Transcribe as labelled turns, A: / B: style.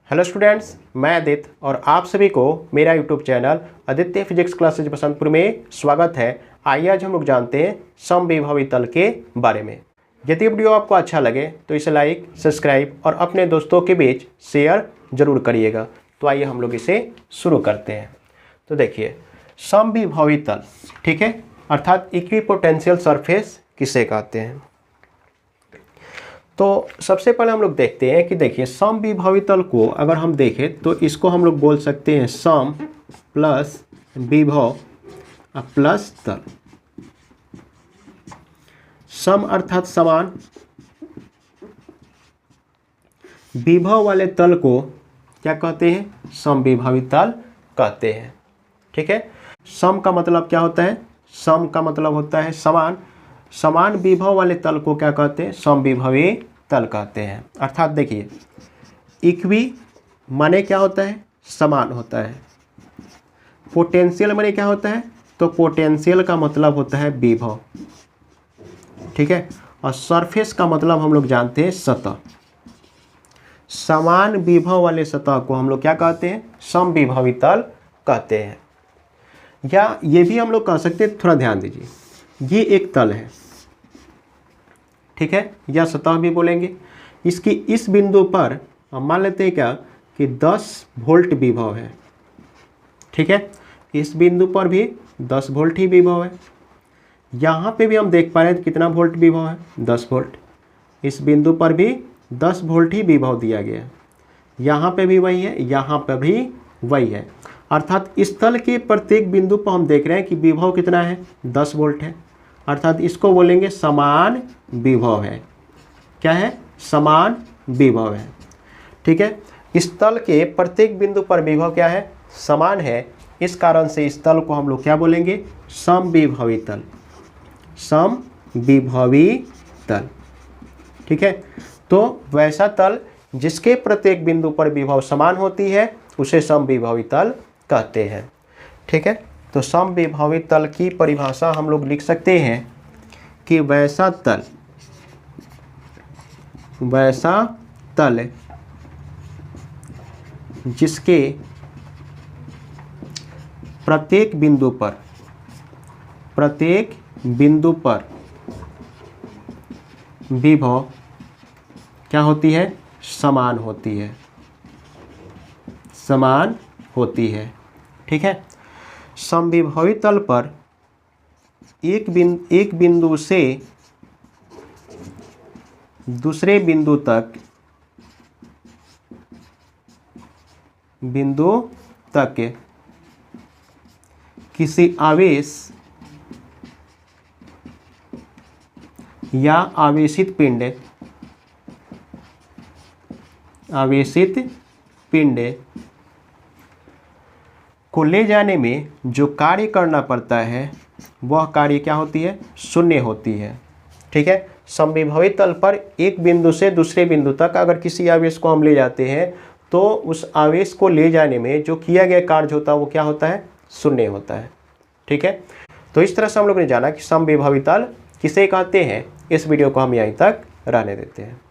A: Hello students, मैं आदित्य और आप सभी को मेरा YouTube channel Aditya physics classes Basantpur में स्वागत है। आइए आज हम लोग जानते हैं समविभवी तल के बारे में। यदि वीडियो आपको अच्छा लगे तो इसे लाइक, सब्सक्राइब और अपने दोस्तों के बीच शेयर जरूर करिएगा। तो आइए हम लोग इसे शुरू करते हैं। तो देखिए, समविभवी तल, ठीक है, अर्थात इक्विपोटेंशियल सरफेस किसे कहते हैं। तो सबसे पहले हम लोग देखते हैं कि देखिए, समविभवी तल को अगर हम देखें तो इसको हम लोग बोल सकते हैं सम प्लस विभव प्लस तल। सम अर्थात समान, विभव वाले तल को क्या कहते हैं, समविभवी तल कहते हैं। ठीक है, सम का मतलब क्या होता है, सम का मतलब होता है समान। समान विभव वाले तल को क्या कहते हैं, समविभवी तल कहते हैं। अर्थात देखिए, इक्वी माने क्या होता है, समान होता है। पोटेंशियल माने क्या होता है, तो पोटेंशियल का मतलब होता है विभव, ठीक है। और सरफेस का मतलब हम लोग जानते हैं सतह। समान विभव वाले सतह को हम लोग क्या कहते हैं, समविभवी तल कहते हैं। या ये भी हम लोग कह सकते हैं, थोड़ा ध्यान दीजिए, ये एक तल है, ठीक है, या सतह भी बोलेंगे। इसकी इस बिंदु पर हम मान लेते हैं क्या कि 10 वोल्ट विभव है, ठीक है। इस बिंदु पर भी 10 वोल्ट ही विभव है। यहाँ पे भी हम देख पा रहे हैं कितना वोल्ट विभव है, 10 वोल्ट। इस बिंदु पर भी 10 वोल्ट ही विभव दिया गया है। यहाँ पे भी वही है, यहाँ पे भी वही है। अर्थात इस तल के प्रत्येक बिंदु पर हम देख रहे हैं कि विभव कितना है, 10 वोल्ट है। अर्थात इसको बोलेंगे समान विभव है। क्या है, समान विभव है, ठीक है। इस तल के प्रत्येक बिंदु पर विभव क्या है, समान है। इस कारण से इस तल को हम लोग क्या बोलेंगे, समविभवी तल, समविभवी तल, ठीक है। तो वैसा तल जिसके प्रत्येक बिंदु पर विभव समान होती है उसे समविभवी तल कहते हैं, ठीक है। तो समविभवी तल की परिभाषा हम लोग लिख सकते हैं कि वैसा तल जिसके प्रत्येक बिंदु पर विभव क्या होती है, समान होती है, ठीक है। समविभवी तल पर एक बिंदु से दूसरे बिंदु तक किसी आवेश या आवेशित पिंड को ले जाने में जो कार्य करना पड़ता है वह कार्य क्या होती है, शून्य होती है, ठीक है। समविभवी तल पर एक बिंदु से दूसरे बिंदु तक अगर किसी आवेश को हम ले जाते हैं तो उस आवेश को ले जाने में जो किया गया कार्य होता है वो क्या होता है, शून्य होता है, ठीक है। तो इस तरह से हम लोग ने जाना कि समविभवी तल किसे कहते हैं। इस वीडियो को हम यहीं तक रहने देते हैं।